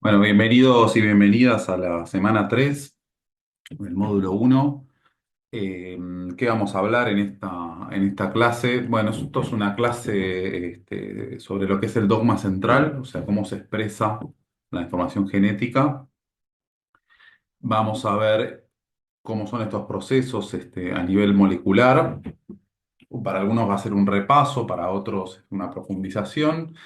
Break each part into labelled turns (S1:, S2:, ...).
S1: Bueno, bienvenidos y bienvenidas a la semana 3 del módulo uno. Eh, ¿Qué vamos a hablar en esta clase? Bueno, esto es una clase sobre lo que es el dogma central, o sea, cómo se expresa la información genética. Vamos a ver cómo son estos procesos a nivel molecular. Para algunos va a ser un repaso, para otros una profundización.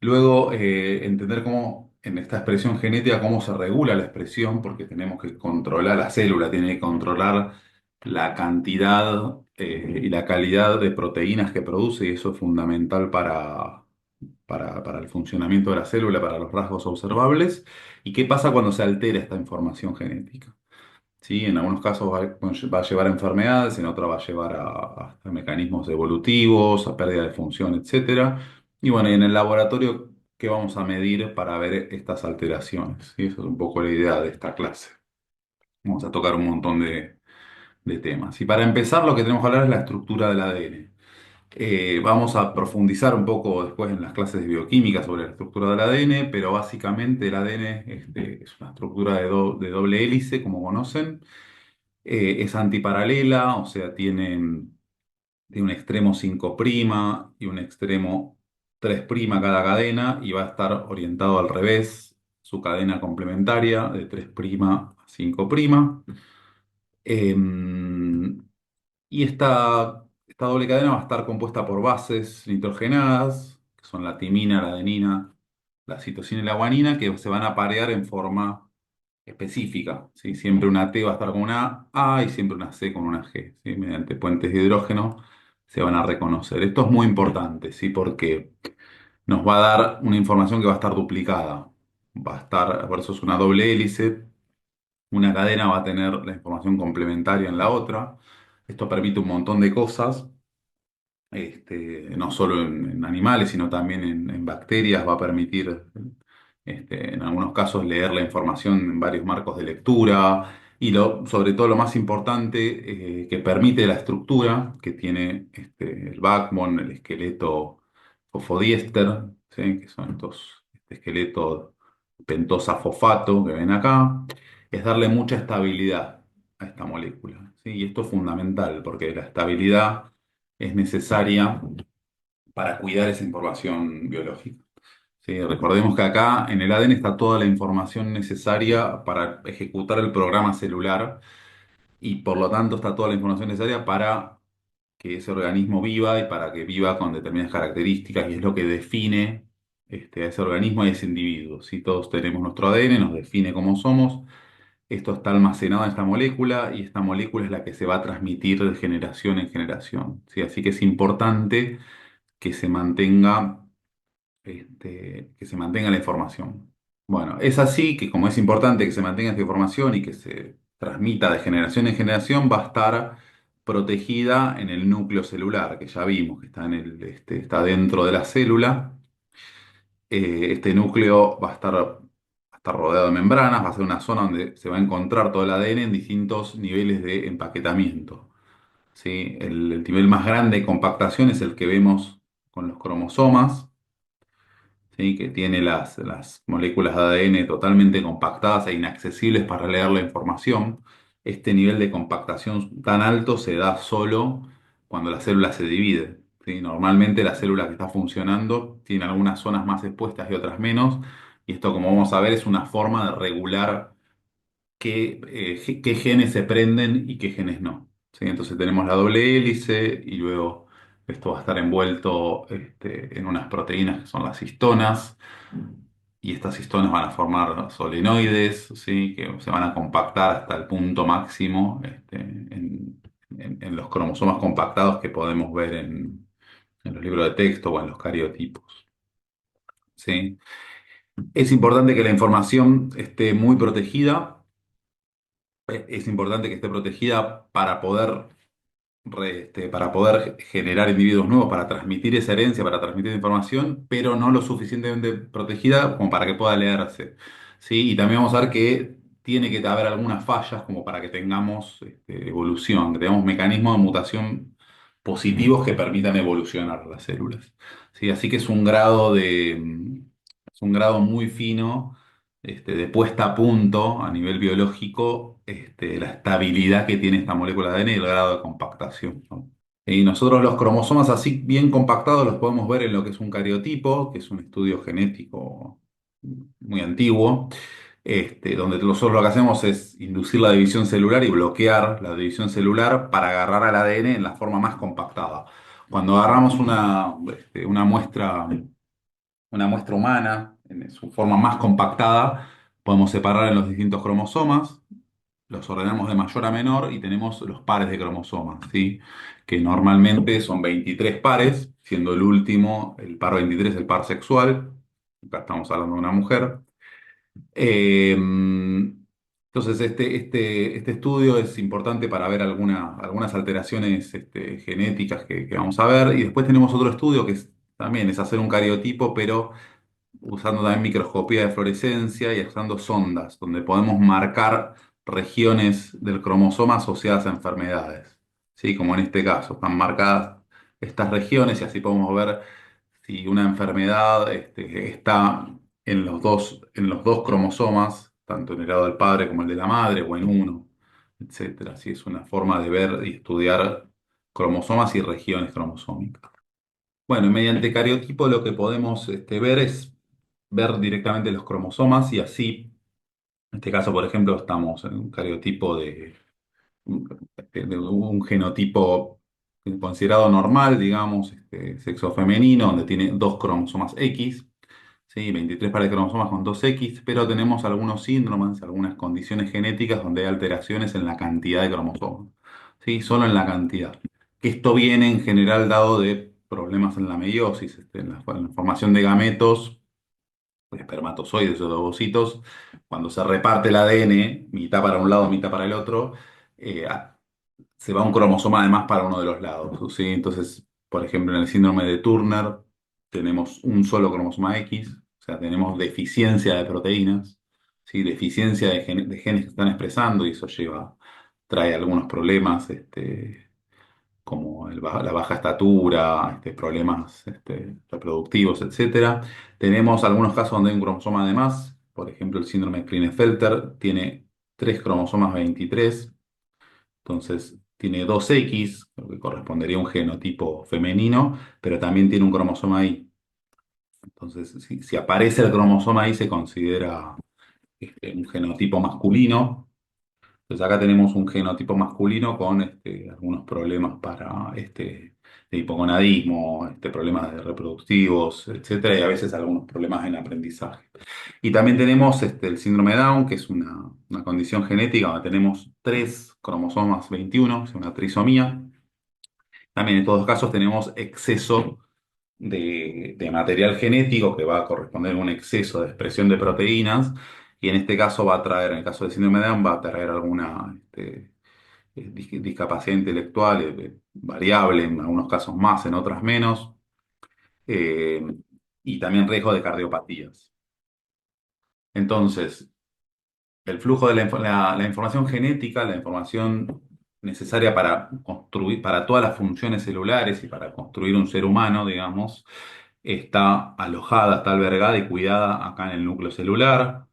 S1: Luego, entender cómo en esta expresión genética, cómo se regula la expresión, porque tenemos que controlar, la célula tiene que controlar la cantidad y la calidad de proteínas que produce, y eso es fundamental para el funcionamiento de la célula, para los rasgos observables. ¿Y qué pasa cuando se altera esta información genética? ¿Sí? En algunos casos va a llevar a enfermedades, en otros va a llevar a mecanismos evolutivos, a pérdida de función, etcétera. Y bueno, y en el laboratorio, ¿qué vamos a medir para ver estas alteraciones? ¿Sí? Esa es un poco la idea de esta clase. Vamos a tocar un montón de temas. Y para empezar, lo que tenemos que hablar es la estructura del ADN. Vamos a profundizar un poco después en las clases de bioquímica sobre la estructura del ADN, pero básicamente el ADN es una estructura de doble hélice, como conocen. Es antiparalela, o sea, tiene un extremo 5' y un extremo 3' cada cadena, y va a estar orientado al revés, su cadena complementaria de 3' a 5'. Y esta doble cadena va a estar compuesta por bases nitrogenadas, que son la timina, la adenina, la citosina y la guanina, que se van a parear en forma específica, ¿sí? Siempre una T va a estar con una A y siempre una C con una G, ¿sí? Mediante puentes de hidrógeno se van a reconocer. Esto es muy importante, ¿sí? Porque nos va a dar una información que va a estar duplicada. Va a estar, por eso es una doble hélice. Una cadena va a tener la información complementaria en la otra. Esto permite un montón de cosas, no solo en animales, sino también en bacterias. Va a permitir, en algunos casos, leer la información en varios marcos de lectura. Y sobre todo lo más importante, que permite la estructura que tiene el backbone, el esqueleto fosfodiéster, ¿sí? Que son este esqueleto pentosa-fosfato que ven acá, es darle mucha estabilidad a esta molécula, ¿sí? Y esto es fundamental porque la estabilidad es necesaria para cuidar esa información biológica. Sí, recordemos que acá en el ADN está toda la información necesaria para ejecutar el programa celular, y por lo tanto está toda la información necesaria para que ese organismo viva y para que viva con determinadas características, y es lo que define a ese organismo y a ese individuo. Si todos tenemos nuestro ADN, nos define cómo somos. Esto está almacenado en esta molécula, y esta molécula es la que se va a transmitir de generación en generación, ¿sí? Así que es importante que se mantenga, que se mantenga la información. Bueno, es así que, como es importante que se mantenga esta información y que se transmita de generación en generación, va a estar protegida en el núcleo celular, que ya vimos que está está dentro de la célula. Este núcleo va a estar rodeado de membranas, va a ser una zona donde se va a encontrar todo el ADN en distintos niveles de empaquetamiento, ¿sí? El nivel más grande de compactación es el que vemos con los cromosomas, ¿sí? Que tiene las moléculas de ADN totalmente compactadas e inaccesibles para leer la información. Este nivel de compactación tan alto se da solo cuando la célula se divide, ¿sí? Normalmente la célula que está funcionando tiene algunas zonas más expuestas y otras menos, y esto, como vamos a ver, es una forma de regular qué genes se prenden y qué genes no, ¿sí? Entonces tenemos la doble hélice, y luego esto va a estar envuelto en unas proteínas que son las histonas, y estas histonas van a formar solenoides, ¿sí? Que se van a compactar hasta el punto máximo, en los cromosomas compactados que podemos ver en los libros de texto o en los cariotipos, ¿sí? Es importante que la información esté muy protegida. Es importante que esté protegida para poder generar individuos nuevos, para transmitir esa herencia, para transmitir información, pero no lo suficientemente protegida como para que pueda leerse, ¿sí? Y también vamos a ver que tiene que haber algunas fallas como para que tengamos evolución, que tengamos mecanismos de mutación positivos que permitan evolucionar las células, ¿sí? Así que es un grado muy fino, de puesta a punto a nivel biológico, la estabilidad que tiene esta molécula de ADN y el grado de compactación, ¿no? Y nosotros los cromosomas así bien compactados los podemos ver en lo que es un cariotipo, que es un estudio genético muy antiguo, donde nosotros lo que hacemos es inducir la división celular y bloquear la división celular para agarrar al ADN en la forma más compactada. Cuando agarramos una muestra humana en su forma más compactada, podemos separar en los distintos cromosomas, los ordenamos de mayor a menor y tenemos los pares de cromosomas, ¿sí? Que normalmente son 23 pares, siendo el último, el par 23, el par sexual. Acá estamos hablando de una mujer. Eh, entonces, este estudio es importante para ver algunas alteraciones genéticas que vamos a ver. Y después tenemos otro estudio que también es hacer un cariotipo, pero usando también microscopía de fluorescencia y usando sondas, donde podemos marcar regiones del cromosoma asociadas a enfermedades. ¿Sí? Como en este caso, están marcadas estas regiones y así podemos ver si una enfermedad está en los dos cromosomas, tanto en el lado del padre como el de la madre, o en uno, etcétera. Así es una forma de ver y estudiar cromosomas y regiones cromosómicas. Bueno, mediante cariotipo lo que podemos ver es ver directamente los cromosomas y así, en este caso, por ejemplo, estamos en un cariotipo de un genotipo considerado normal, digamos, sexo femenino, donde tiene dos cromosomas X, ¿sí? 23 pares de cromosomas con dos X, pero tenemos algunos síndromes, algunas condiciones genéticas donde hay alteraciones en la cantidad de cromosomas, ¿sí? Solo en la cantidad. Que esto viene en general dado de problemas en la meiosis, en la formación de gametos, de espermatozoides o de ovocitos, cuando se reparte el ADN, mitad para un lado, mitad para el otro, eh, a- se va un cromosoma además para uno de los lados, ¿sí? Entonces, por ejemplo, en el síndrome de Turner tenemos un solo cromosoma X, o sea, tenemos deficiencia de proteínas, ¿sí? Deficiencia de genes que están expresando y eso trae algunos problemas, como la baja estatura, problemas reproductivos, etcétera. Tenemos algunos casos donde hay un cromosoma de más, por ejemplo, el síndrome de Klinefelter tiene tres cromosomas 23, entonces tiene dos X, lo que correspondería a un genotipo femenino, pero también tiene un cromosoma Y. Entonces, si aparece el cromosoma Y, se considera un genotipo masculino. Entonces acá tenemos un genotipo masculino con algunos problemas de hipogonadismo, problemas de reproductivos, etcétera, y a veces algunos problemas en aprendizaje. Y también tenemos el síndrome de Down, que es una condición genética donde tenemos tres cromosomas 21, es una trisomía. También en todos los casos tenemos exceso de material genético que va a corresponder a un exceso de expresión de proteínas, y en este caso va a traer, en el caso del síndrome de Down, va a traer alguna discapacidad intelectual variable, en algunos casos más, en otras menos, eh, y también riesgo de cardiopatías. Entonces, el flujo de la información genética, la información necesaria para construir, para todas las funciones celulares y para construir un ser humano, digamos, está alojada, está albergada y cuidada acá en el núcleo celular,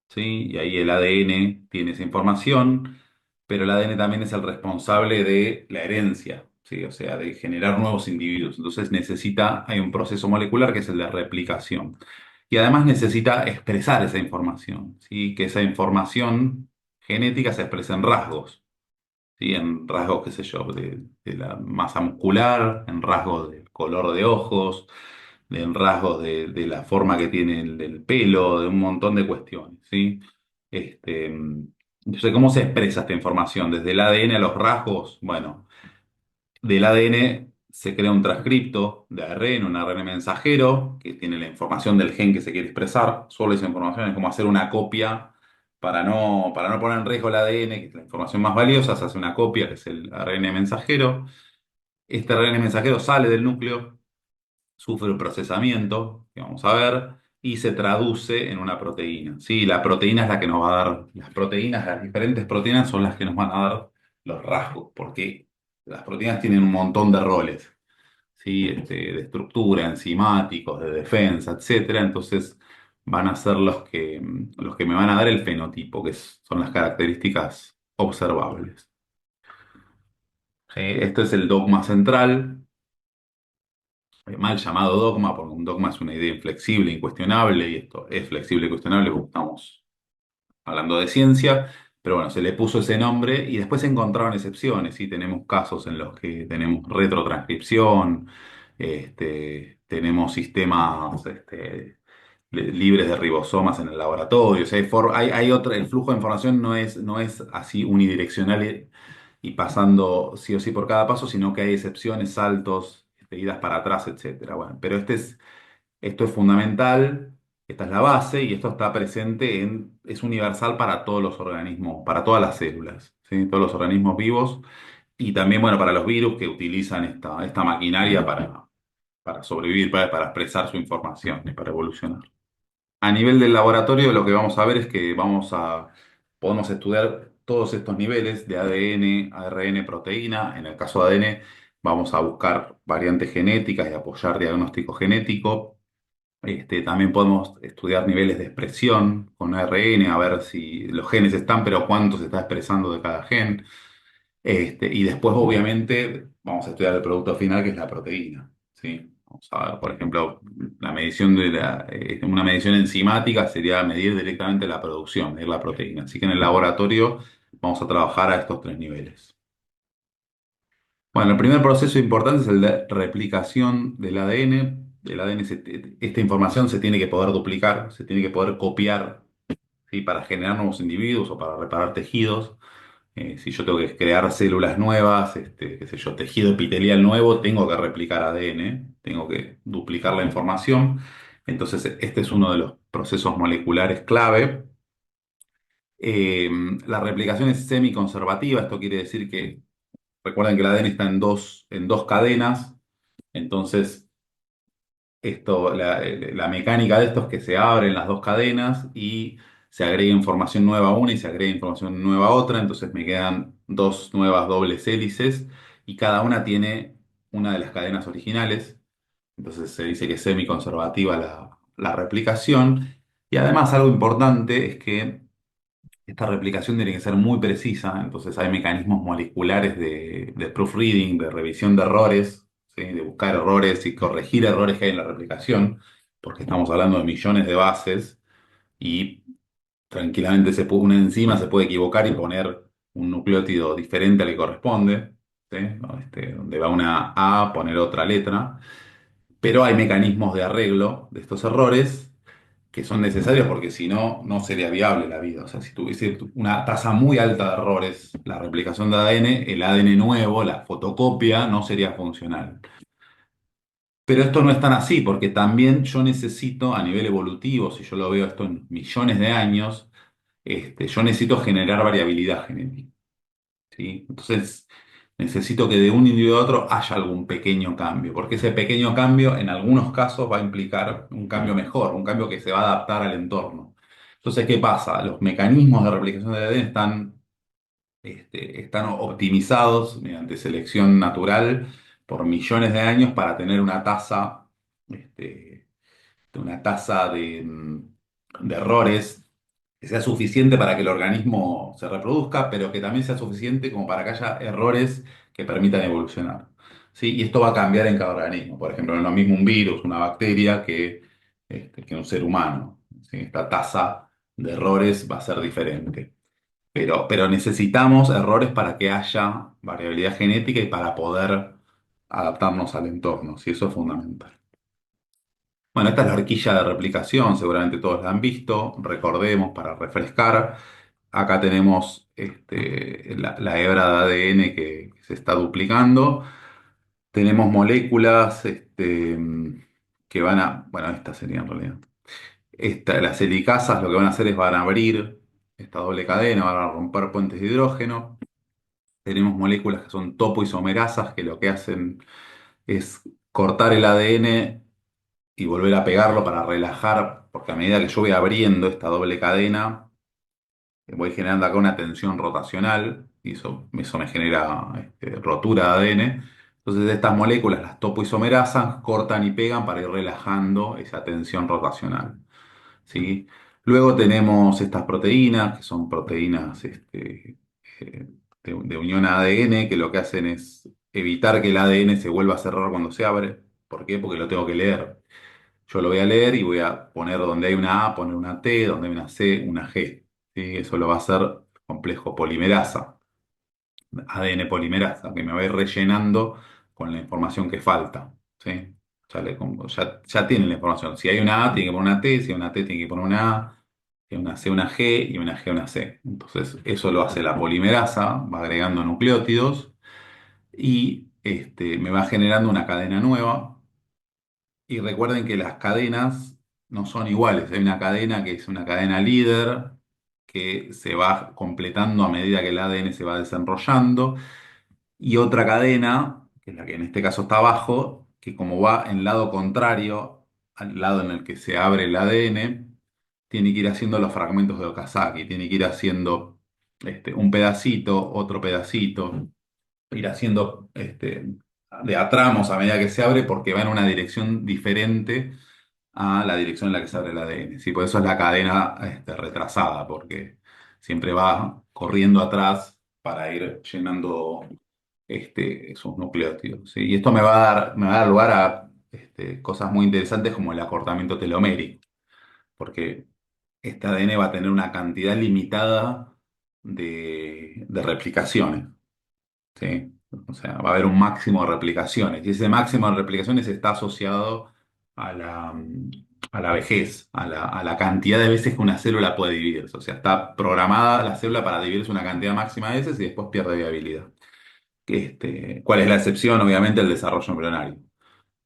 S1: ¿sí? Y ahí el ADN tiene esa información, pero el ADN también es el responsable de la herencia, ¿sí? O sea, de generar nuevos individuos. Entonces hay un proceso molecular que es el de replicación. Y además necesita expresar esa información, ¿sí? Que esa información genética se expresa en rasgos, ¿sí? En rasgos, qué sé yo, de la masa muscular, en rasgos del color de ojos, en rasgos de la forma que tiene el pelo, de un montón de cuestiones, ¿sí? Entonces, ¿cómo se expresa esta información? Desde el ADN a los rasgos, bueno, del ADN se crea un transcripto de ARN, un ARN mensajero, que tiene la información del gen que se quiere expresar. Solo esa información es como hacer una copia para no poner en riesgo el ADN, que es la información más valiosa, se hace una copia, que es el ARN mensajero. Este ARN mensajero sale del núcleo, sufre un procesamiento, que vamos a ver, y se traduce en una proteína. ¿Sí? La proteína es la que nos va a dar, las diferentes proteínas son las que nos van a dar los rasgos, porque las proteínas tienen un montón de roles, ¿sí? De estructura, enzimáticos, de defensa, etcétera. Entonces, van a ser los que me van a dar el fenotipo, son las características observables. Este es el dogma central, mal llamado dogma, porque un dogma es una idea inflexible, incuestionable, y esto es flexible y cuestionable porque estamos hablando de ciencia, pero bueno, se le puso ese nombre y después se encontraron excepciones, y tenemos casos en los que tenemos retrotranscripción, tenemos sistemas libres de ribosomas en el laboratorio, o sea, hay otra, el flujo de información no es así unidireccional y pasando sí o sí por cada paso, sino que hay excepciones, saltos, idas para atrás, etcétera. Bueno, pero esto es fundamental, esta es la base y esto está presente es universal para todos los organismos, para todas las células, ¿sí? Todos los organismos vivos y también, bueno, para los virus que utilizan esta maquinaria para sobrevivir, para expresar su información y para evolucionar. A nivel del laboratorio, lo que vamos a ver es que podemos estudiar todos estos niveles de ADN, ARN, proteína. En el caso de ADN, vamos a buscar variantes genéticas y apoyar diagnóstico genético. También podemos estudiar niveles de expresión con ARN, a ver si los genes están, pero cuánto se está expresando de cada gen. Y después, obviamente, vamos a estudiar el producto final, que es la proteína, ¿sí? Vamos a ver, por ejemplo, la medición una medición enzimática sería medir directamente la producción, medir la proteína. Así que en el laboratorio vamos a trabajar a estos tres niveles. Bueno, el primer proceso importante es el de replicación del ADN. Esta información se tiene que poder duplicar, se tiene que poder copiar, ¿sí? Para generar nuevos individuos o para reparar tejidos. Si yo tengo que crear células nuevas, qué sé yo, tejido epitelial nuevo, tengo que replicar ADN, tengo que duplicar la información. Entonces, este es uno de los procesos moleculares clave. Eh, la replicación es semiconservativa, esto quiere decir que recuerden que el ADN está en dos cadenas, entonces la mecánica de esto es que se abren las dos cadenas y se agrega información nueva a una y se agrega información nueva a otra, entonces me quedan dos nuevas dobles hélices y cada una tiene una de las cadenas originales, entonces se dice que es semiconservativa la replicación. Y además algo importante es que esta replicación tiene que ser muy precisa, entonces hay mecanismos moleculares de proofreading, de revisión de errores, ¿sí? De buscar errores y corregir errores que hay en la replicación, porque estamos hablando de millones de bases y tranquilamente una enzima se puede equivocar y poner un nucleótido diferente al que corresponde, ¿sí? ¿No? Donde va una A, poner otra letra, pero hay mecanismos de arreglo de estos errores que son necesarios porque si no, no sería viable la vida. O sea, si tuviese una tasa muy alta de errores, la replicación de ADN, el ADN nuevo, la fotocopia, no sería funcional. Pero esto no es tan así, porque también yo necesito, a nivel evolutivo, si yo lo veo esto en millones de años, yo necesito generar variabilidad genética. ¿Sí? Entonces, necesito que de un individuo a otro haya algún pequeño cambio, porque ese pequeño cambio en algunos casos va a implicar un cambio mejor, un cambio que se va a adaptar al entorno. Entonces, ¿qué pasa? Los mecanismos de replicación de ADN están optimizados mediante selección natural por millones de años para tener este, una tasa de errores que sea suficiente para que el organismo se reproduzca, pero que también sea suficiente como para que haya errores que permitan evolucionar. ¿Sí? Y esto va a cambiar en cada organismo. Por ejemplo, no es lo mismo un virus, una bacteria, que un ser humano. ¿Sí? Esta tasa de errores va a ser diferente. Pero necesitamos errores para que haya variabilidad genética y para poder adaptarnos al entorno. ¿Sí? Eso es fundamental. Bueno, esta es la horquilla de replicación, seguramente todos la han visto. Recordemos para refrescar, acá tenemos la hebra de ADN que se está duplicando. Tenemos moléculas que bueno, esta sería en realidad. Las helicasas lo que van a hacer es van a abrir esta doble cadena, van a romper puentes de hidrógeno. Tenemos moléculas que son topoisomerasas que lo que hacen es cortar el ADN y volver a pegarlo para relajar, porque a medida que yo voy abriendo esta doble cadena, voy generando acá una tensión rotacional y eso me genera rotura de ADN. Entonces estas moléculas, las topoisomerasas, cortan y pegan para ir relajando esa tensión rotacional. ¿sí? Luego tenemos estas proteínas, que son proteínas de unión a ADN, que lo que hacen es evitar que el ADN se vuelva a cerrar cuando se abre. ¿Por qué? Porque lo tengo que leer. Yo lo voy a leer y voy a poner donde hay una A, poner una T, donde hay una C, una G. ¿Sí? Eso lo va a hacer complejo polimerasa, ADN polimerasa, que me va a ir rellenando con la información que falta. ¿Sí? Ya tiene la información. Si hay una A, tiene que poner una T, si hay una T, tiene que poner una A, si hay una C, una G, y una G, una C. Entonces, eso lo hace la polimerasa, va agregando nucleótidos y me va generando una cadena nueva. Y recuerden que las cadenas no son iguales. Hay una cadena que es una cadena líder que se va completando a medida que el ADN se va desenrollando. Y otra cadena, que es la que en este caso está abajo, que como va en lado contrario al lado en el que se abre el ADN, tiene que ir haciendo los fragmentos de Okazaki, tiene que ir haciendo un pedacito, otro pedacito, ir haciendo de a tramos a medida que se abre porque va en una dirección diferente a la dirección en la que se abre el ADN. Sí, por eso es la cadena retrasada, porque siempre va corriendo atrás para ir llenando esos nucleótidos. ¿Sí? Y esto me va a dar lugar a cosas muy interesantes como el acortamiento telomérico, porque este ADN va a tener una cantidad limitada de replicaciones. ¿Sí? O sea, va a haber un máximo de replicaciones y ese máximo de replicaciones está asociado a a la vejez, a la cantidad de veces que una célula puede dividirse. O sea, está programada la célula para dividirse una cantidad máxima de veces y después pierde viabilidad. ¿Cuál es la excepción? Obviamente el desarrollo embrionario.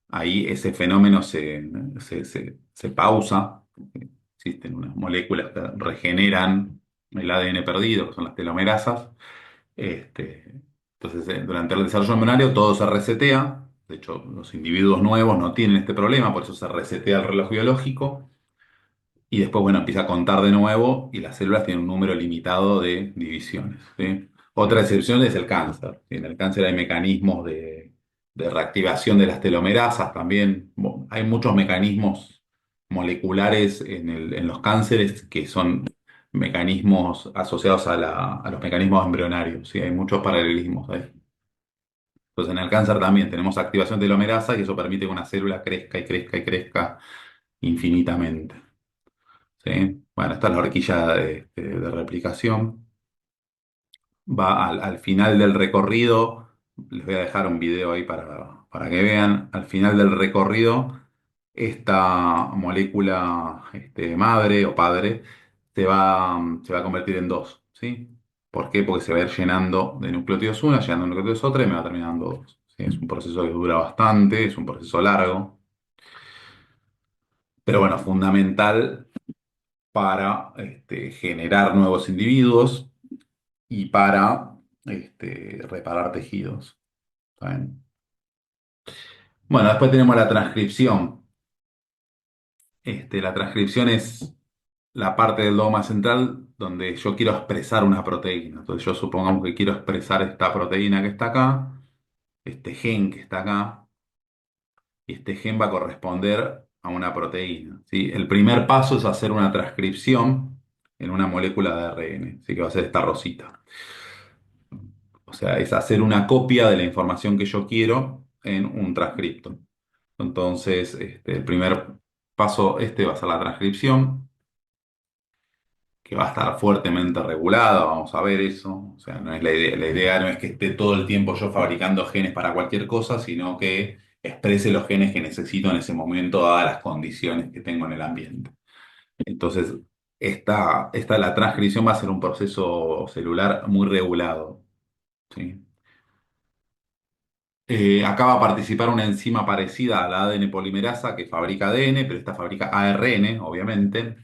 S1: Ahí ese fenómeno se pausa. Existen unas moléculas que regeneran el ADN perdido, que son las telomerasas. Este, entonces, durante el desarrollo embrionario todo se resetea. De hecho, los individuos nuevos no tienen este problema, por eso se resetea el reloj biológico. Y después, bueno, empieza a contar de nuevo y las células tienen un número limitado de divisiones. ¿Sí? Otra excepción es el cáncer. ¿Sí? En el cáncer hay mecanismos de reactivación de las telomerasas también. Hay muchos mecanismos moleculares en los cánceres que son mecanismos asociados a los mecanismos embrionarios. ¿Sí? Hay muchos paralelismos ahí. Entonces, en el cáncer también tenemos activación telomerasa y eso permite que una célula crezca y crezca y crezca infinitamente. ¿Sí? Bueno, esta es la horquilla de replicación. Va al final del recorrido, les voy a dejar un video ahí para que vean, al final del recorrido, esta molécula madre o padre se va a convertir en dos, ¿sí? ¿Por qué? Porque se va a ir llenando de nucleótidos una, llenando de nucleótidos otra y me va terminando dos. ¿Sí? Es un proceso que dura bastante, es un proceso largo, pero bueno, fundamental para generar nuevos individuos y para reparar tejidos. ¿Está bien? Bueno, después tenemos la transcripción. La transcripción es la parte del dogma central donde yo quiero expresar una proteína. Entonces yo supongamos que quiero expresar esta proteína que está acá, este gen que está acá, y este gen va a corresponder a una proteína. ¿Sí? El primer paso es hacer una transcripción en una molécula de ARN, así que va a ser esta rosita. O sea, es hacer una copia de la información que yo quiero en un transcripto. Entonces, el primer paso va a ser la transcripción, que va a estar fuertemente regulada, vamos a ver eso. O sea, no es la idea. La idea no es que esté todo el tiempo yo fabricando genes para cualquier cosa, sino que exprese los genes que necesito en ese momento, dadas las condiciones que tengo en el ambiente. Entonces, la transcripción va a ser un proceso celular muy regulado. ¿Sí? Acá va a participar una enzima parecida a la ADN polimerasa que fabrica ADN, pero esta fabrica ARN, obviamente.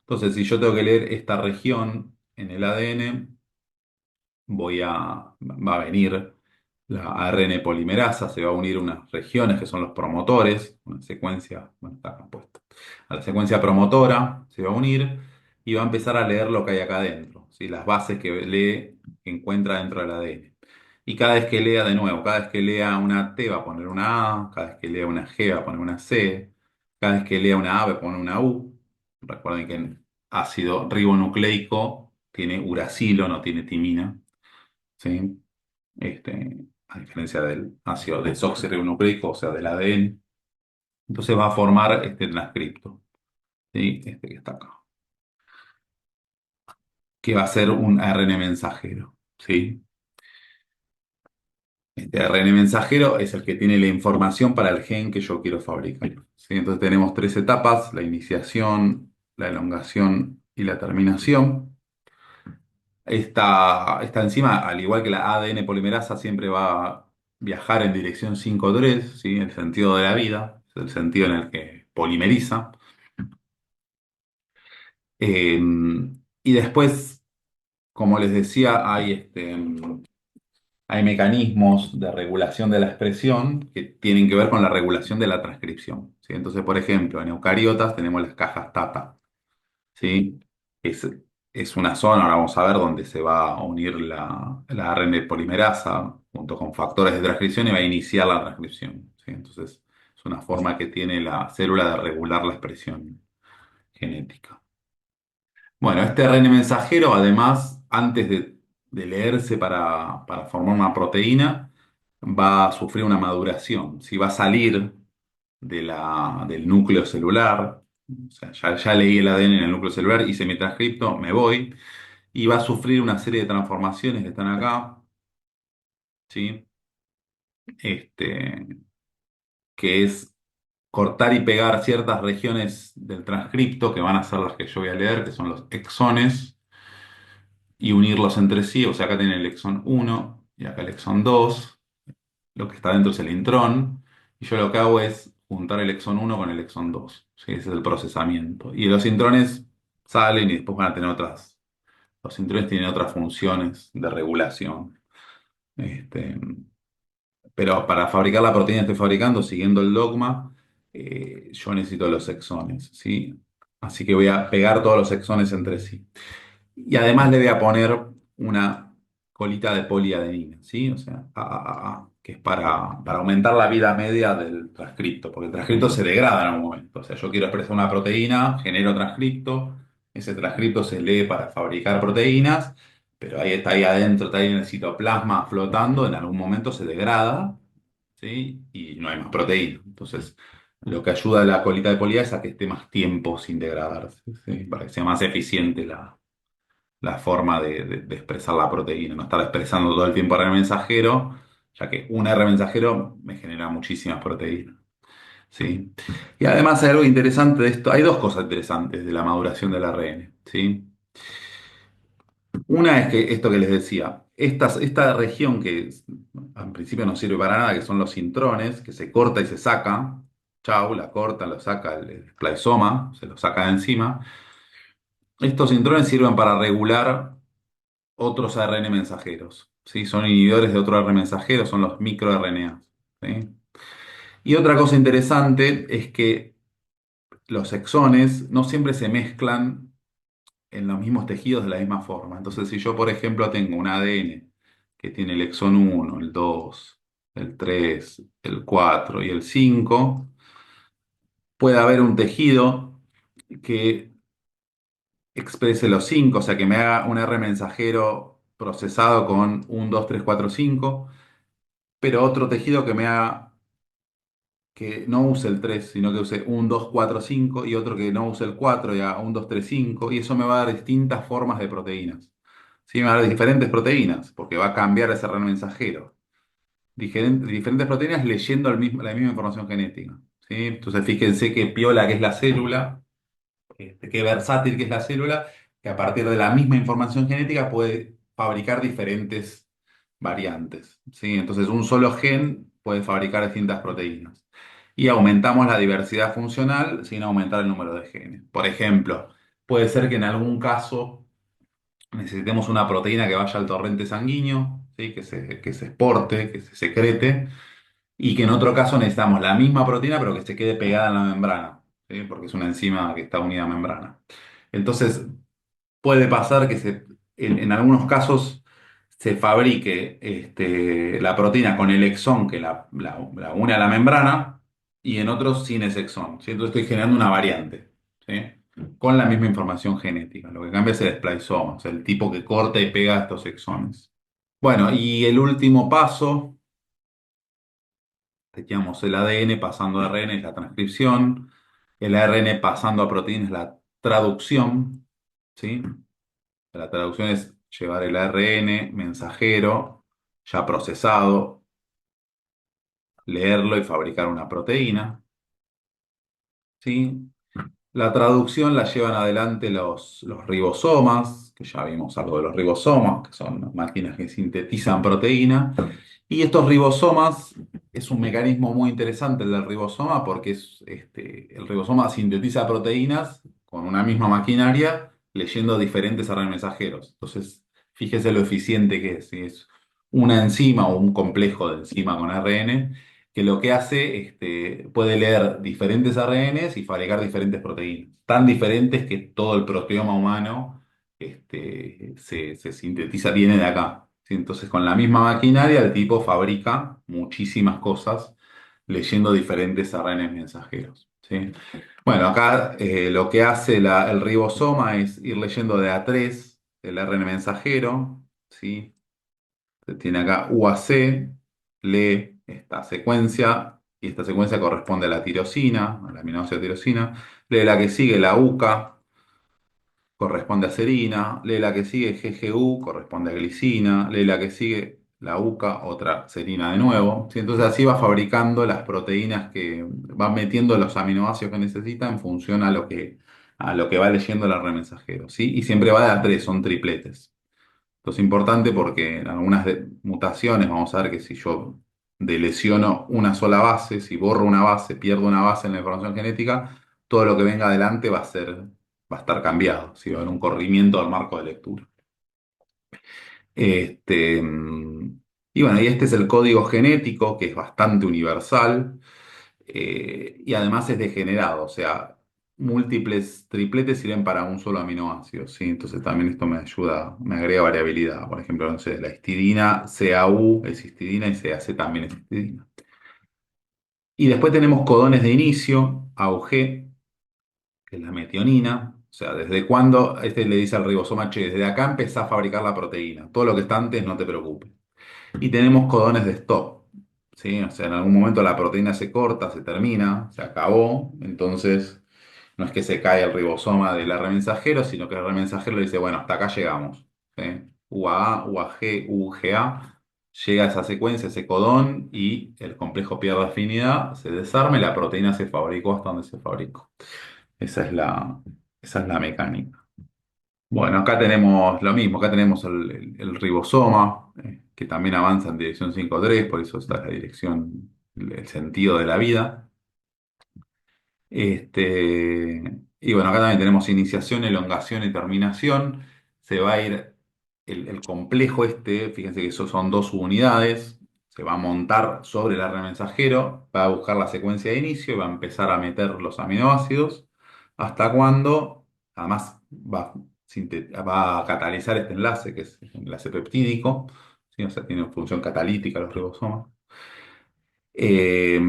S1: Entonces, si yo tengo que leer esta región en el ADN, va a venir la ARN polimerasa, se va a unir unas regiones que son los promotores, una secuencia, bueno, está acá puesto. A la secuencia promotora se va a unir y va a empezar a leer lo que hay acá adentro, ¿sí? Las bases que lee, que encuentra dentro del ADN. Y cada vez que lea de nuevo, cada vez que lea una T va a poner una A, cada vez que lea una G va a poner una C, cada vez que lea una A va a poner una U. Recuerden que en ácido ribonucleico tiene uracilo, no tiene timina, ¿sí? A diferencia del ácido desoxirribonucleico, o sea, del ADN. Entonces va a formar este transcripto, ¿sí? Este que está acá, que va a ser un ARN mensajero, ¿sí? Este ARN mensajero es el que tiene la información para el gen que yo quiero fabricar, ¿sí? Entonces tenemos tres etapas: la iniciación, la elongación y la terminación. Esta enzima, al igual que la ADN polimerasa, siempre va a viajar en dirección 5-3, ¿sí? El sentido de la vida, es el sentido en el que polimeriza. Eh, y después, como les decía, hay mecanismos de regulación de la expresión que tienen que ver con la regulación de la transcripción, ¿sí? Entonces, por ejemplo, en eucariotas tenemos las cajas TATA, ¿sí? Es, es una zona, ahora vamos a ver, donde se va a unir la ARN polimerasa junto con factores de transcripción y va a iniciar la transcripción, ¿sí? Entonces, es una forma que tiene la célula de regular la expresión genética. Bueno, este ARN mensajero, además, antes de leerse para formar una proteína, va a sufrir una maduración. Si va a salir del núcleo celular, o sea, ya leí el ADN en el núcleo celular, hice mi transcripto, me voy, y va a sufrir una serie de transformaciones que están acá, ¿sí? Este, que es cortar y pegar ciertas regiones del transcripto, que van a ser las que yo voy a leer, que son los exones, y unirlos entre sí. O sea, acá tiene el exón 1 y acá el exón 2. Lo que está dentro es el intrón. Y yo lo que hago es juntar el exón 1 con el exón 2. ¿Sí? Ese es el procesamiento. Y los intrones salen y después van a tener otras. Los intrones tienen otras funciones de regulación. Este, pero para fabricar la proteína que estoy fabricando, siguiendo el dogma, yo necesito los exones, ¿sí? Así que voy a pegar todos los exones entre sí. Y además le voy a poner una colita de poliadenina, ¿sí? O sea, que es para aumentar la vida media del transcripto, porque el transcripto se degrada en algún momento. O sea, yo quiero expresar una proteína, genero transcripto, ese transcripto se lee para fabricar proteínas, pero ahí está ahí adentro, está ahí en el citoplasma flotando, en algún momento se degrada, ¿sí? Y no hay más proteína. Entonces, lo que ayuda a la colita de poliA es a que esté más tiempo sin degradarse, ¿sí? Para que sea más eficiente la forma de expresar la proteína, no estar expresando todo el tiempo RNA mensajero, ya que un RNA mensajero me genera muchísimas proteínas, ¿sí? Y además hay algo interesante de esto, hay dos cosas interesantes de la maduración del ARN, ¿sí? Una es que esto que les decía, esta región que en principio no sirve para nada, que son los intrones, que se corta y se saca, chau, la corta, lo saca el spliceoma, se lo saca de encima. Estos intrones sirven para regular otros ARN mensajeros, ¿sí? Son inhibidores de otro ARN mensajero, son los microRNA, ¿sí? Y otra cosa interesante es que los exones no siempre se mezclan en los mismos tejidos de la misma forma. Entonces, si yo, por ejemplo, tengo un ADN que tiene el exón 1, el 2, el 3, el 4 y el 5, puede haber un tejido que exprese los 5, o sea, que me haga un R mensajero procesado con 1, 2, 3, 4, 5, pero otro tejido que me haga que no use el 3 sino que use 1, 2, 4, 5, y otro que no use el 4 y haga 1, 2, 3, 5, y eso me va a dar distintas formas de proteínas. Sí, me va a dar diferentes proteínas, porque va a cambiar ese RNA mensajero. Diferentes proteínas leyendo la misma información genética. ¿Sí? Entonces, fíjense qué piola que es la célula, qué versátil que es la célula, que a partir de la misma información genética puede fabricar diferentes variantes, ¿sí? Entonces, un solo gen puede fabricar distintas proteínas. Y aumentamos la diversidad funcional sin aumentar el número de genes. Por ejemplo, puede ser que en algún caso necesitemos una proteína que vaya al torrente sanguíneo, ¿sí? Que se exporte, que se secrete, y que en otro caso necesitamos la misma proteína pero que se quede pegada en la membrana, ¿sí? Porque es una enzima que está unida a membrana. Entonces, puede pasar que en algunos casos se fabrique la proteína con el exón que la une a la membrana y en otros sin ese exón, ¿sí? Entonces estoy generando una variante, ¿sí? con la misma información genética. Lo que cambia es el spliceoma, o sea, el tipo que corta y pega estos exones. Bueno, y el último paso, teníamos el ADN pasando a ARN es la transcripción, el ARN pasando a proteína es la traducción, ¿sí? La traducción es llevar el ARN mensajero ya procesado, leerlo y fabricar una proteína, ¿sí? La traducción la llevan adelante los ribosomas, que ya vimos algo de los ribosomas, que son máquinas que sintetizan proteína. Y estos ribosomas es un mecanismo muy interesante el del ribosoma porque el ribosoma sintetiza proteínas con una misma maquinaria leyendo diferentes RNA mensajeros. Entonces, fíjese lo eficiente que es. ¿Sí? Es una enzima o un complejo de enzima con ARN que lo que hace, puede leer diferentes ARNs y fabricar diferentes proteínas, tan diferentes que todo el proteoma humano se sintetiza, viene de acá. ¿Sí? Entonces, con la misma maquinaria, el tipo fabrica muchísimas cosas leyendo diferentes ARNs mensajeros. ¿Sí? Bueno, acá lo que hace el ribosoma es ir leyendo de A3 el ARN mensajero, ¿sí? Tiene acá UAC, lee esta secuencia, y esta secuencia corresponde a la tirosina, a la aminoácido tirosina. Lee la que sigue, la UCA, corresponde a serina. Lee la que sigue, GGU, corresponde a glicina. Lee la que sigue, la UCA, otra serina de nuevo. ¿Sí? Entonces así va fabricando las proteínas que van metiendo los aminoácidos que necesita en función a lo que va leyendo el RNA mensajero. ¿Sí? Y siempre va de a tres, son tripletes. Esto es importante porque en algunas mutaciones, vamos a ver que si yo deleciono una sola base, si borro una base, pierdo una base en la información genética, todo lo que venga adelante va a estar cambiado, ¿sí? Va a haber un corrimiento del marco de lectura. Este, mm, y bueno, y este es el código genético, que es bastante universal, y además es degenerado, o sea, múltiples tripletes sirven para un solo aminoácido, ¿sí? Entonces también esto me ayuda, me agrega variabilidad. Por ejemplo, no sé, la histidina, CAU es histidina y CAC también es histidina. Y después tenemos codones de inicio, AUG, que es la metionina. O sea, desde cuándo, le dice al ribosoma, che, desde acá empezá a fabricar la proteína. Todo lo que está antes no te preocupes. Y tenemos codones de stop, ¿sí? O sea, en algún momento la proteína se corta, se termina, se acabó. Entonces, no es que se cae el ribosoma del R mensajero, sino que el R mensajero le dice, bueno, hasta acá llegamos. ¿Sí? UAA, UAG, UGA. Llega a esa secuencia, ese codón, y el complejo pierde afinidad, se desarma y la proteína se fabricó hasta donde se fabricó. Esa es esa es la mecánica. Bueno, acá tenemos lo mismo, acá tenemos el ribosoma, que también avanza en dirección 5,3, por eso está la dirección, el sentido de la vida. Y bueno, acá también tenemos iniciación, elongación y terminación. Se va a ir el complejo fíjense que esos son dos subunidades, se va a montar sobre el ARN mensajero, va a buscar la secuencia de inicio y va a empezar a meter los aminoácidos hasta cuando, además, va a catalizar este enlace, que es el enlace peptídico, ¿sí? O sea, tiene función catalítica los ribosomas. Eh,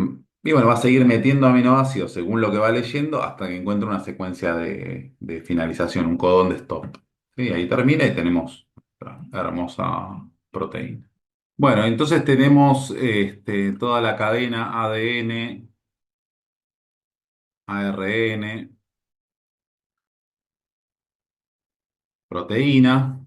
S1: y bueno, va a seguir metiendo aminoácidos según lo que va leyendo hasta que encuentre una secuencia de finalización, un codón de stop. ¿Sí? Ahí termina y tenemos nuestra hermosa proteína. Bueno, entonces tenemos toda la cadena ADN, ARN, proteína,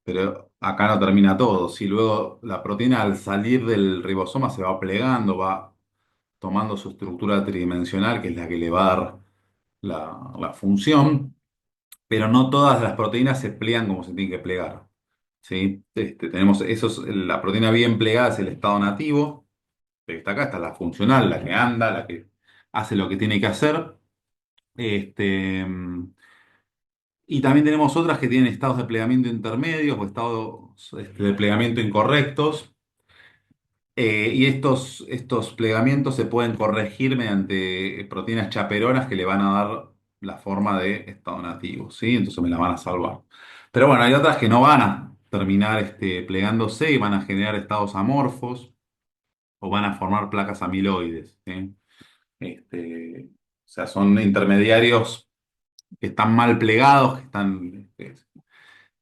S1: pero acá no termina todo. Si luego la proteína al salir del ribosoma se va plegando, va tomando su estructura tridimensional, que es la que le va a dar la función, pero no todas las proteínas se plegan como se tienen que plegar. ¿Sí? Tenemos la proteína bien plegada es el estado nativo, que está acá, está la funcional, la que anda, la que hace lo que tiene que hacer. Este, y también tenemos otras que tienen estados de plegamiento intermedios o estados de plegamiento incorrectos. Y estos plegamientos se pueden corregir mediante proteínas chaperonas que le van a dar la forma de estado nativo, ¿sí? Entonces me la van a salvar. Pero bueno, hay otras que no van a terminar plegándose y van a generar estados amorfos o van a formar placas amiloides, ¿sí? Este, sea, son intermediarios que están mal plegados,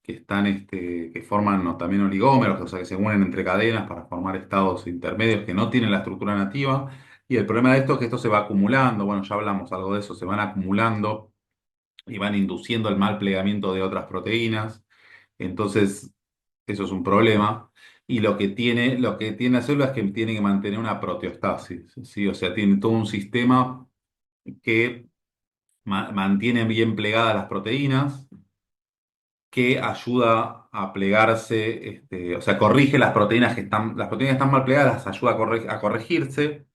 S1: que forman también oligómeros, o sea, que se unen entre cadenas para formar estados intermedios que no tienen la estructura nativa. Y el problema de esto es que esto se va acumulando, bueno, ya hablamos algo de eso, se van acumulando y van induciendo el mal plegamiento de otras proteínas. Entonces, eso es un problema. Y lo que tiene la célula es que tiene que mantener una proteostasis, ¿sí? O sea, tiene todo un sistema que mantiene bien plegadas las proteínas, que ayuda a plegarse, o sea, corrige las proteínas que están mal plegadas, las ayuda a corregirse,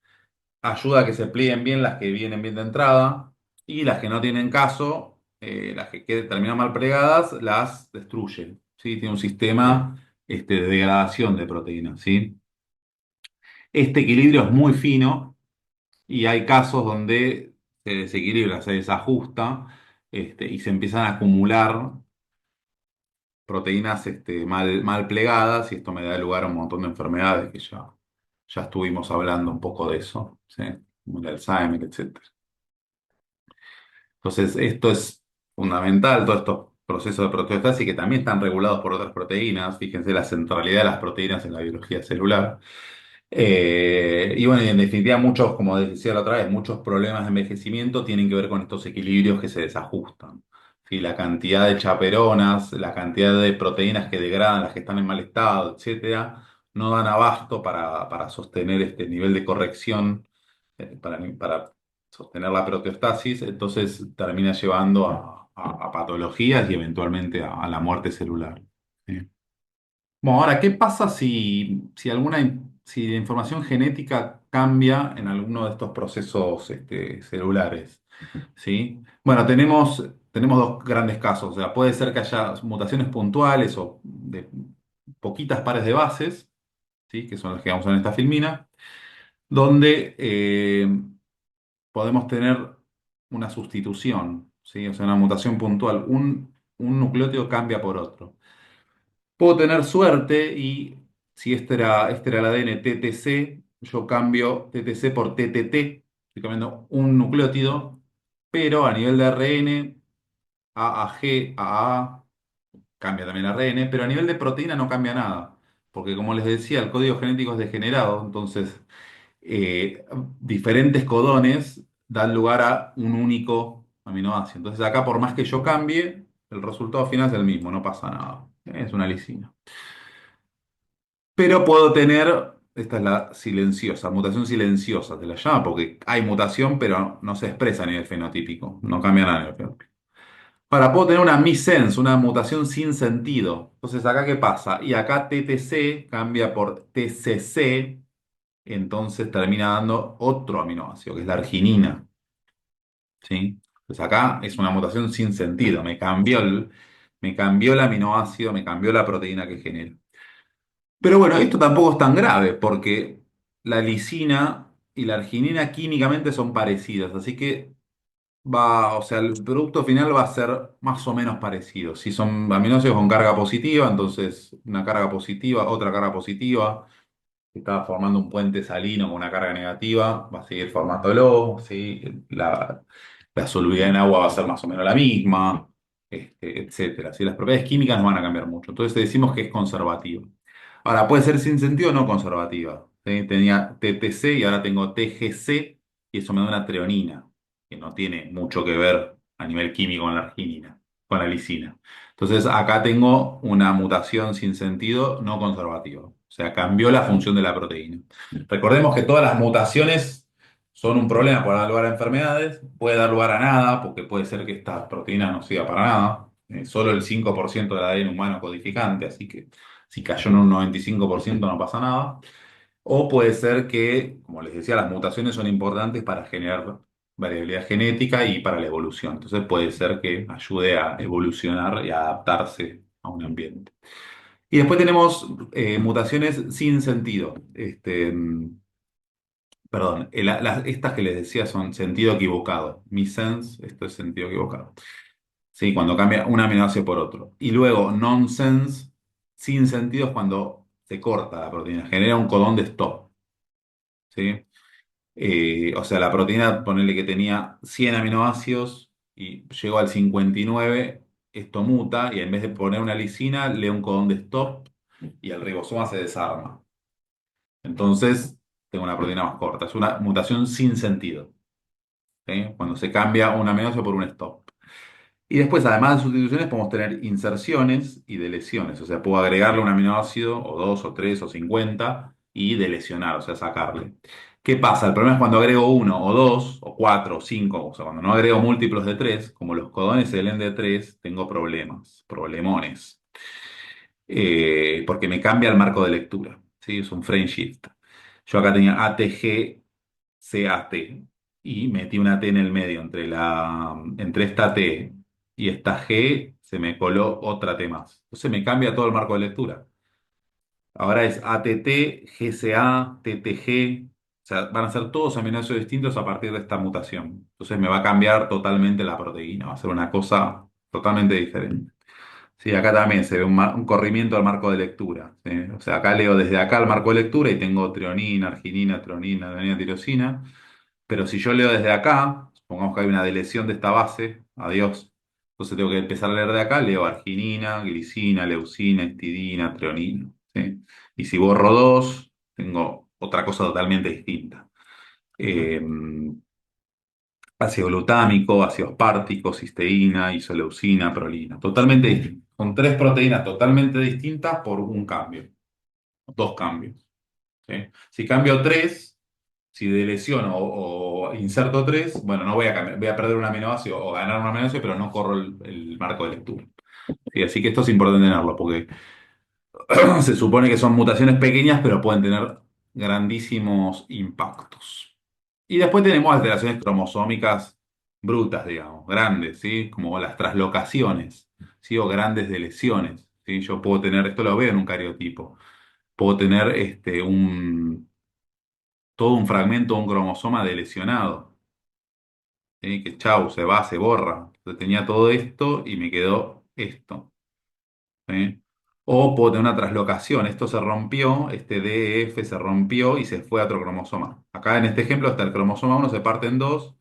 S1: ayuda a que se plieguen bien las que vienen bien de entrada, y las que no tienen caso, las que terminan mal plegadas, las destruye, ¿sí? Tiene un sistema, de degradación de proteínas, ¿sí? Este equilibrio es muy fino y hay casos donde se desequilibra, se desajusta, y se empiezan a acumular proteínas, mal plegadas, y esto me da lugar a un montón de enfermedades que ya estuvimos hablando un poco de eso, ¿sí? Como el Alzheimer, etcétera. Entonces, esto es fundamental, todos estos procesos de proteostasis que también están regulados por otras proteínas. Fíjense la centralidad de las proteínas en la biología celular. Y bueno, y en definitiva, muchos, como decía la otra vez, muchos problemas de envejecimiento tienen que ver con estos equilibrios que se desajustan. ¿Sí? La cantidad de chaperonas, la cantidad de proteínas que degradan, las que están en mal estado, etcétera, no dan abasto para sostener este nivel de corrección, para sostener la proteostasis, entonces termina llevando a patologías y eventualmente a la muerte celular. ¿Sí? Bueno, ahora, ¿qué pasa si la información genética cambia en alguno de estos procesos, celulares? ¿Sí? Bueno, tenemos dos grandes casos. O sea, puede ser que haya mutaciones puntuales o de poquitas pares de bases, ¿sí? Que son las que vamos a ver en esta filmina, donde podemos tener una sustitución, ¿sí? O sea, una mutación puntual. Un nucleótido cambia por otro. Puedo tener suerte y si este era el ADN TTC, yo cambio TTC por TTT, estoy cambiando un nucleótido, pero a nivel de ARN, A a G, A, cambia también ARN, pero a nivel de proteína no cambia nada, porque como les decía, el código genético es degenerado, entonces eh, diferentes codones dan lugar a un único aminoácido. Entonces acá, por más que yo cambie, el resultado final es el mismo, no pasa nada. Es una lisina. Pero puedo tener, esta es la silenciosa, mutación silenciosa, se la llama, porque hay mutación, pero no se expresa a nivel fenotípico, no cambia nada a nivel fenotípico. Ahora, puedo tener una missense, una mutación sin sentido. Entonces, ¿acá qué pasa? Y acá TTC cambia por TCC, entonces termina dando otro aminoácido, que es la arginina, ¿sí? Entonces, acá es una mutación sin sentido, me cambió el aminoácido, me cambió la proteína que genera. Pero bueno, esto tampoco es tan grave porque la lisina y la arginina químicamente son parecidas, así que o sea, el producto final va a ser más o menos parecido. Si son aminoácidos con carga positiva, entonces una carga positiva, otra carga positiva, que está formando un puente salino con una carga negativa, va a seguir formándolo, ¿sí? La solubilidad en agua va a ser más o menos la misma, etcétera. ¿Sí? Las propiedades químicas no van a cambiar mucho. Entonces decimos que es conservativo. Ahora, puede ser sin sentido o no conservativa. ¿Sí? Tenía TTC y ahora tengo TGC y eso me da una treonina, que no tiene mucho que ver a nivel químico con la arginina, con la lisina. Entonces acá tengo una mutación sin sentido no conservativa. O sea, cambió la función de la proteína. Recordemos que todas las mutaciones son un problema, pueden dar lugar a enfermedades, puede dar lugar a nada, porque puede ser que esta proteína no sirva para nada. Solo el 5% del ADN humano codificante, así que si cayó en un 95% no pasa nada. O puede ser que, como les decía, las mutaciones son importantes para generar variabilidad genética y para la evolución. Entonces puede ser que ayude a evolucionar y a adaptarse a un ambiente. Y después tenemos mutaciones sin sentido. Perdón, estas que les decía son sentido equivocado. Missense, esto es sentido equivocado. Sí, cuando cambia un aminoácido por otro. Y luego nonsense, sin sentido, es cuando se corta la proteína, genera un codón de stop. ¿Sí? O sea, la proteína, ponerle que tenía 100 aminoácidos y llegó al 59, esto muta y en vez de poner una lisina, lee un codón de stop y el ribosoma se desarma. Entonces, tengo una proteína más corta. Es una mutación sin sentido, ¿sí? Cuando se cambia un aminoácido por un stop. Y después, además de sustituciones, podemos tener inserciones y deleciones. O sea, puedo agregarle un aminoácido, o dos, o tres, o 50, y delecionar, o sea, sacarle. ¿Qué pasa? El problema es cuando agrego uno, o dos, o cuatro, o cinco. O sea, cuando no agrego múltiplos de tres, como los codones se leen de tres, tengo problemas, problemones. Porque me cambia el marco de lectura. ¿Sí? Es un frame shift. Yo acá tenía ATG CAT y metí una T en el medio entre esta T y esta G se me coló otra T más. Entonces me cambia todo el marco de lectura. Ahora es ATT, GCA, TTG. O sea, van a ser todos aminoácidos distintos a partir de esta mutación. Entonces me va a cambiar totalmente la proteína. Va a ser una cosa totalmente diferente. Sí, acá también se ve un corrimiento al marco de lectura. ¿Sí? O sea, acá leo desde acá el marco de lectura y tengo treonina, arginina, tronina, adenina, tirosina. Pero si yo leo desde acá, supongamos que hay una deleción de esta base, adiós. Entonces tengo que empezar a leer de acá, leo arginina, glicina, leucina, histidina, treonina. ¿Sí? Y si borro dos, tengo otra cosa totalmente distinta. Eh, Ácido glutámico, ácido aspartico, cisteína, isoleucina, prolina. Totalmente distinto. Son tres proteínas totalmente distintas por un cambio, dos cambios. ¿Sí? Si cambio tres, si deleciono o inserto tres, bueno, no voy a cambiar, voy a perder un aminoácido o ganar un aminoácido, pero no corro el marco de lectura. ¿Sí? Así que esto es importante tenerlo, porque se supone que son mutaciones pequeñas, pero pueden tener grandísimos impactos. Y después tenemos alteraciones cromosómicas brutas, digamos, grandes, ¿sí? Como las traslocaciones, ¿sí? O grandes deleciones, ¿sí? Yo puedo tener, esto lo veo en un cariotipo, puedo tener todo un fragmento de un cromosoma delecionado, ¿sí? Que chau, se va, se borra. Yo tenía todo esto y me quedó esto. ¿Sí? O puedo tener una traslocación. Esto se rompió, este DEF se rompió y se fue a otro cromosoma. Acá en este ejemplo está el cromosoma uno se parte en dos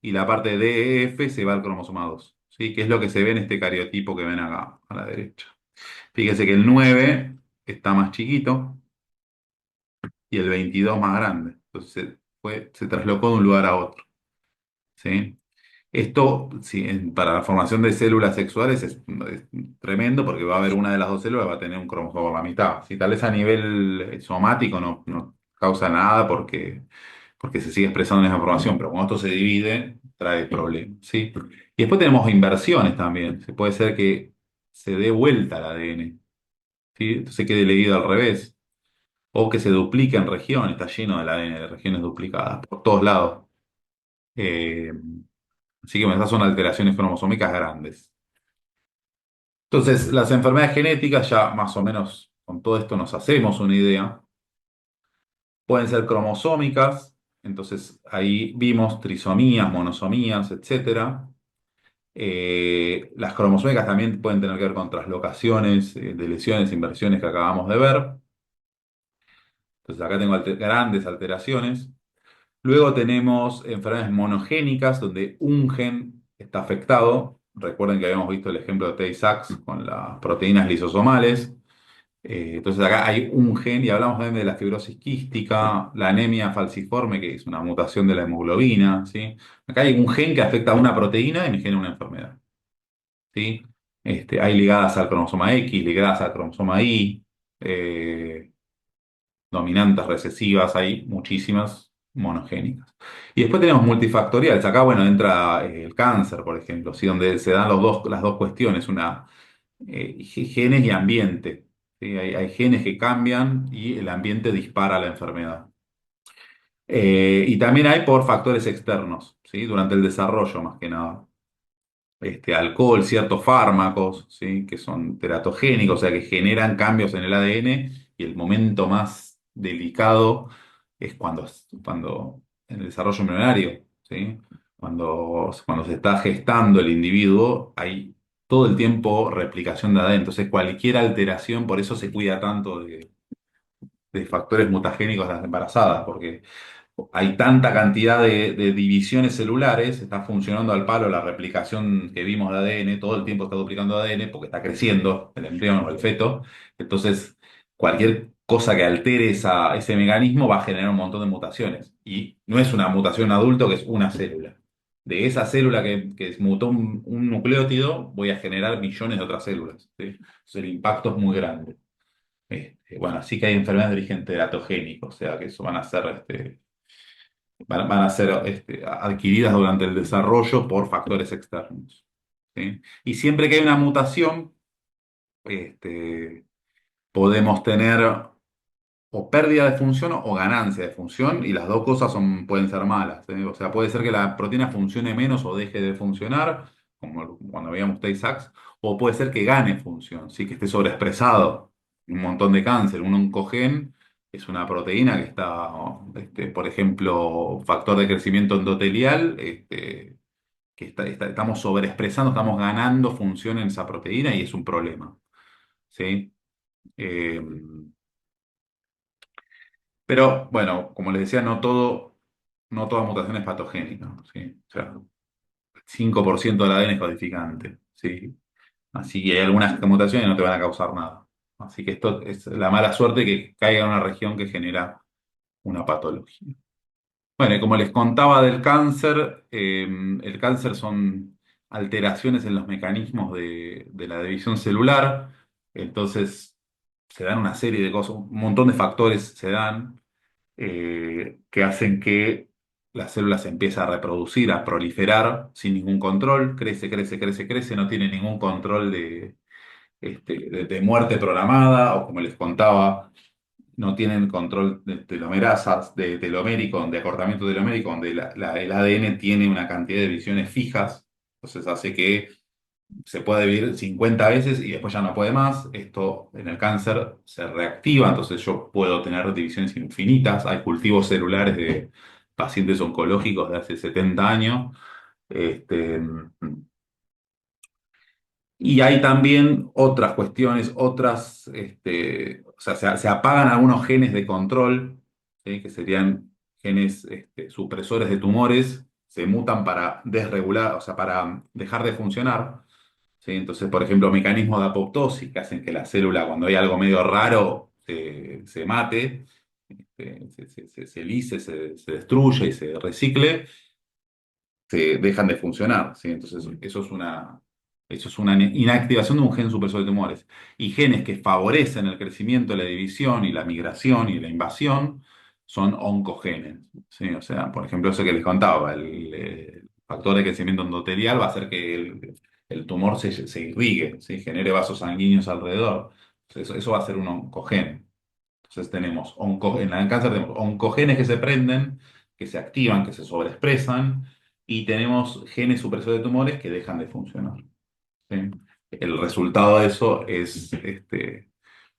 S1: y la parte DEF se va al cromosoma 2. ¿Sí? Que es lo que se ve en este cariotipo que ven acá a la derecha. Fíjense que el 9 está más chiquito y el 22 más grande. Entonces se traslocó de un lugar a otro. ¿Sí? Esto, sí, para la formación de células sexuales es tremendo porque va a haber una de las dos células va a tener un cromosoma por la mitad. Si tal vez a nivel somático no causa nada porque se sigue expresando esa información, pero cuando esto se divide, trae problemas, ¿sí? Y después tenemos inversiones también. Se puede ser que se dé vuelta el ADN, ¿sí? Entonces quede leído al revés. O que se duplique en regiones, está lleno del ADN de regiones duplicadas por todos lados. Eh, Así que bueno, esas son alteraciones cromosómicas grandes. Entonces, las enfermedades genéticas, ya más o menos con todo esto nos hacemos una idea, pueden ser cromosómicas, entonces ahí vimos trisomías, monosomías, etcétera. Las cromosómicas también pueden tener que ver con traslocaciones, de lesiones, inversiones que acabamos de ver. Entonces acá tengo grandes alteraciones. Luego tenemos enfermedades monogénicas, donde un gen está afectado. Recuerden que habíamos visto el ejemplo de Tay-Sachs con las proteínas lisosomales. Entonces acá hay un gen, y hablamos también de la fibrosis quística, la anemia falciforme, que es una mutación de la hemoglobina, ¿sí? Acá hay un gen que afecta a una proteína y me genera una enfermedad, ¿sí? Hay ligadas al cromosoma X, ligadas al cromosoma Y, eh, dominantes recesivas, hay muchísimas monogénicas. Y después tenemos multifactoriales. Acá, bueno, entra el cáncer, por ejemplo, ¿sí? Donde se dan las dos cuestiones, genes y ambiente. ¿Sí? Hay genes que cambian y el ambiente dispara la enfermedad. Y también hay por factores externos, ¿sí? Durante el desarrollo, más que nada. Alcohol, ciertos fármacos, ¿sí? Que son teratogénicos, o sea, que generan cambios en el ADN y el momento más delicado es cuando en el desarrollo embrionario, ¿sí? Cuando se está gestando el individuo, hay todo el tiempo replicación de ADN, entonces cualquier alteración, por eso se cuida tanto de factores mutagénicos a las embarazadas, porque hay tanta cantidad de divisiones celulares, está funcionando al palo la replicación que vimos de ADN, todo el tiempo está duplicando ADN porque está creciendo el embrión o el feto. Entonces, cualquier cosa que altere ese mecanismo va a generar un montón de mutaciones. Y no es una mutación en adulto, que es una célula. De esa célula que mutó un nucleótido, voy a generar millones de otras células, ¿sí? Entonces, el impacto es muy grande. Bueno, así que hay enfermedades de origen teratogénico, o sea que eso van a ser adquiridas durante el desarrollo por factores externos. ¿Sí? Y siempre que hay una mutación, este, podemos tener o pérdida de función o ganancia de función, y las dos cosas pueden ser malas. ¿Eh? O sea, puede ser que la proteína funcione menos o deje de funcionar, como cuando veíamos Tay-Sachs, o puede ser que gane función, ¿sí? Que esté sobreexpresado. Un montón de cáncer, un oncogen es una proteína que está, por ejemplo, factor de crecimiento endotelial, que estamos sobreexpresando, estamos ganando función en esa proteína y es un problema. ¿Sí? Eh, pero bueno, como les decía, no toda mutación es patogénica, ¿sí? O sea, 5% del ADN es codificante, ¿sí? Así que hay algunas mutaciones que no te van a causar nada. Así que esto es la mala suerte que caiga en una región que genera una patología. Bueno, y como les contaba del cáncer, el cáncer son alteraciones en los mecanismos de la división celular, entonces se dan una serie de cosas, un montón de factores se dan que hacen que la célula se empiece a reproducir, a proliferar sin ningún control, crece, crece, crece, crece, no tiene ningún control de muerte programada, o como les contaba, no tienen control de telomerasas, de telomérico, de acortamiento telomérico, donde el ADN tiene una cantidad de divisiones fijas, entonces hace que se puede dividir 50 veces y después ya no puede más. Esto en el cáncer se reactiva, entonces yo puedo tener divisiones infinitas. Hay cultivos celulares de pacientes oncológicos de hace 70 años. Este, y hay también otras cuestiones, o sea, se apagan algunos genes de control, ¿sí? Que serían genes supresores de tumores, se mutan para desregular, o sea, para dejar de funcionar. ¿Sí? Entonces, por ejemplo, mecanismos de apoptosis que hacen que la célula, cuando hay algo medio raro, se mate, se lise, se destruye y se recicle, se dejan de funcionar, ¿sí? Entonces, eso es una inactivación de un gen supresor de tumores. Y genes que favorecen el crecimiento, la división y la migración y la invasión son oncogenes, ¿sí? O sea, por ejemplo, eso que les contaba, el factor de crecimiento endotelial va a hacer que el tumor se irrigue, ¿sí? Genere vasos sanguíneos alrededor. Eso va a ser un oncogen. Entonces tenemos en el cáncer tenemos oncogenes que se prenden, que se activan, que se sobreexpresan, y tenemos genes supresores de tumores que dejan de funcionar. ¿Sí? El resultado de eso es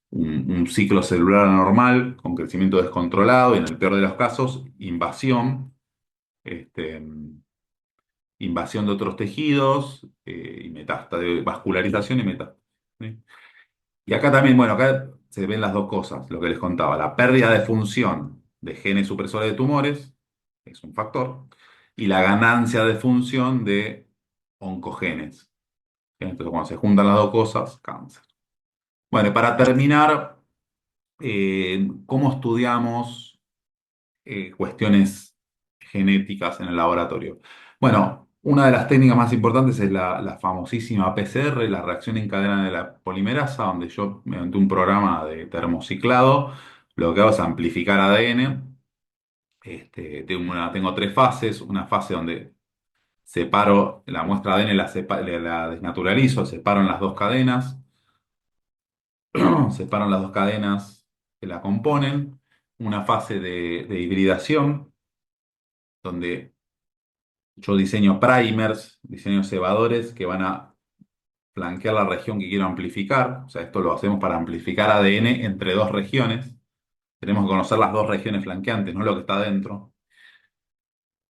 S1: un ciclo celular anormal con crecimiento descontrolado y en el peor de los casos, este, invasión de otros tejidos y metástasis, vascularización y metástasis. ¿Sí? Y acá también, bueno, acá se ven las dos cosas, lo que les contaba. La pérdida de función de genes supresores de tumores es un factor, y la ganancia de función de oncogenes. Entonces, cuando se juntan las dos cosas, cáncer. Bueno, y para terminar, ¿cómo estudiamos cuestiones genéticas en el laboratorio? Bueno, una de las técnicas más importantes es la famosísima PCR, la reacción en cadena de la polimerasa, donde yo, mediante un programa de termociclado, lo que hago es amplificar ADN. Tengo tres fases, una fase donde separo la muestra de ADN, la desnaturalizo, separo en las dos cadenas, separo en las dos cadenas que la componen, una fase de hibridación, donde yo diseño primers, diseño cebadores que van a flanquear la región que quiero amplificar. O sea, esto lo hacemos para amplificar ADN entre dos regiones. Tenemos que conocer las dos regiones flanqueantes, no lo que está dentro.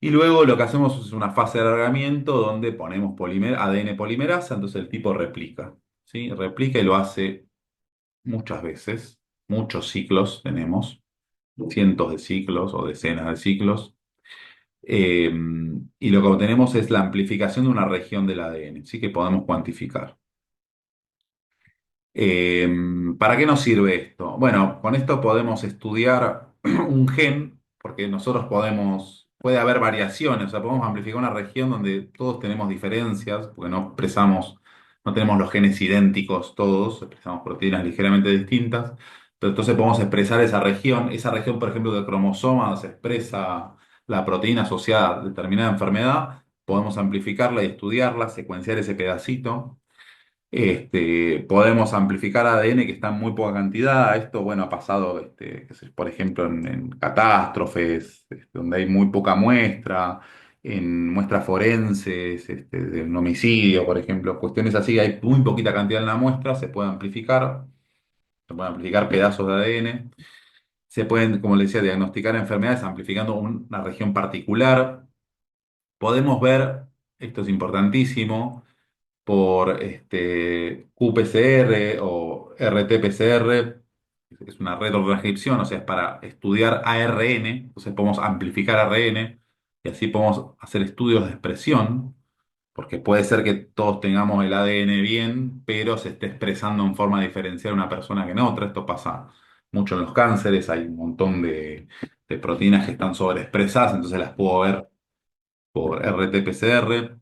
S1: Y luego lo que hacemos es una fase de alargamiento donde ponemos ADN polimerasa, entonces el tipo replica. ¿Sí? Replica y lo hace muchas veces, muchos ciclos tenemos. cientos de ciclos o decenas de ciclos. Eh, y lo que obtenemos es la amplificación de una región del ADN, ¿sí? Que podemos cuantificar. Eh, ¿Para qué nos sirve esto? Bueno, con esto podemos estudiar un gen, porque nosotros puede haber variaciones, o sea, podemos amplificar una región donde todos tenemos diferencias, porque no tenemos los genes idénticos todos, expresamos proteínas ligeramente distintas, pero entonces podemos expresar esa región, por ejemplo, del cromosoma, donde se expresa la proteína asociada a determinada enfermedad, podemos amplificarla y estudiarla, secuenciar ese pedacito. Podemos amplificar ADN que está en muy poca cantidad. Esto, bueno, ha pasado, qué sé, por ejemplo, en catástrofes, donde hay muy poca muestra, en muestras forenses, de un homicidio, por ejemplo, cuestiones así, hay muy poquita cantidad en la muestra, se pueden amplificar pedazos de ADN, se pueden, como le decía, diagnosticar enfermedades amplificando una región particular. Podemos ver, esto es importantísimo, por qPCR o RT-PCR, es una retrotranscripción, o sea, es para estudiar ARN, entonces podemos amplificar ARN y así podemos hacer estudios de expresión, porque puede ser que todos tengamos el ADN bien, pero se esté expresando en forma diferencial una persona que en otra. Esto pasa mucho en los cánceres, hay un montón de proteínas que están sobreexpresadas, entonces las puedo ver por RT-PCR.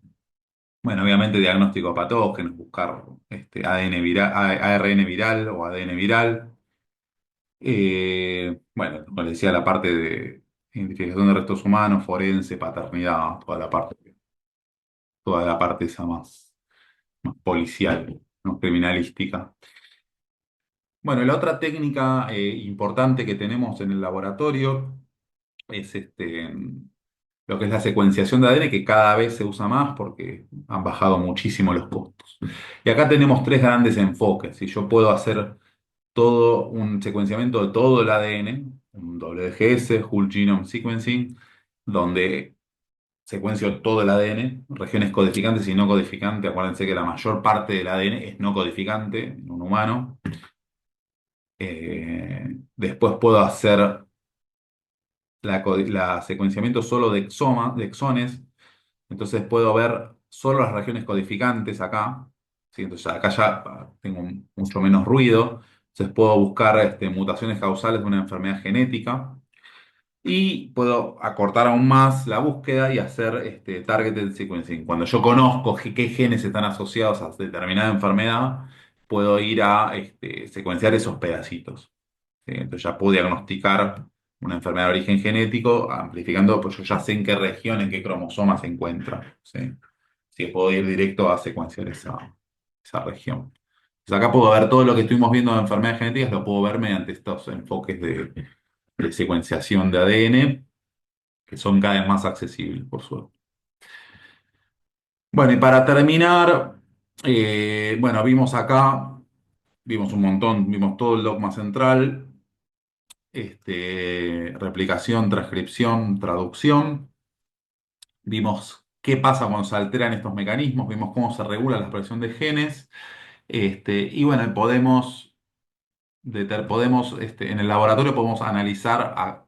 S1: Bueno, obviamente diagnóstico de patógenos, buscar ADN viral, ARN viral o ADN viral. Bueno, como les decía, la parte de identificación de restos humanos, forense, paternidad, toda la parte esa más policial, ¿no? Criminalística. Bueno, y la otra técnica importante que tenemos en el laboratorio es lo que es la secuenciación de ADN, que cada vez se usa más porque han bajado muchísimo los costos. Y acá tenemos tres grandes enfoques. Si yo puedo hacer todo un secuenciamiento de todo el ADN, un WGS, Whole Genome Sequencing, donde secuencio todo el ADN, regiones codificantes y no codificantes. Acuérdense que la mayor parte del ADN es no codificante en un humano. Después puedo hacer la secuenciamiento solo de exones. Entonces puedo ver solo las regiones codificantes acá. ¿Sí? Entonces acá ya tengo mucho menos ruido. Entonces puedo buscar mutaciones causales de una enfermedad genética y puedo acortar aún más la búsqueda y hacer targeted sequencing. Cuando yo conozco qué genes están asociados a determinada enfermedad, puedo ir a secuenciar esos pedacitos. ¿Sí? Entonces ya puedo diagnosticar una enfermedad de origen genético, amplificando, pues yo ya sé en qué región, en qué cromosoma se encuentra. ¿Sí? Sí, puedo ir directo a secuenciar esa región. Entonces acá puedo ver todo lo que estuvimos viendo de enfermedades genéticas, lo puedo ver mediante estos enfoques de secuenciación de ADN, que son cada vez más accesibles, por suerte. Bueno, y para terminar, bueno, vimos un montón, vimos todo el dogma central, replicación, transcripción, traducción. Vimos qué pasa cuando se alteran estos mecanismos, vimos cómo se regula la expresión de genes, y bueno, en el laboratorio podemos analizar a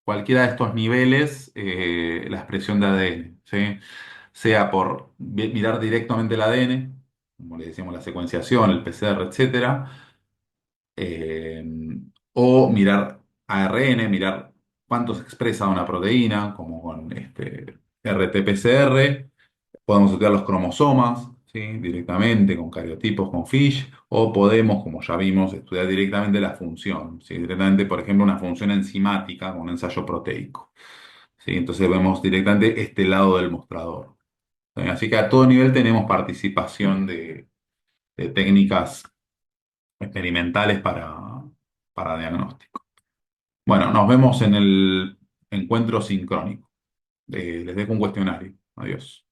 S1: cualquiera de estos niveles la expresión de ADN, ¿sí? Sea por mirar directamente el ADN, como le decíamos, la secuenciación, el PCR, etcétera, eh, o mirar ARN, mirar cuánto se expresa una proteína, como con RT-PCR. Podemos estudiar los cromosomas, ¿sí? Directamente con cariotipos, con FISH, o podemos, como ya vimos, estudiar directamente la función, ¿sí? Directamente, por ejemplo, una función enzimática con un ensayo proteico, ¿sí? Entonces vemos directamente este lado del mostrador. Así que a todo nivel tenemos participación de técnicas experimentales para diagnóstico. Bueno, nos vemos en el encuentro sincrónico. Les dejo un cuestionario. Adiós.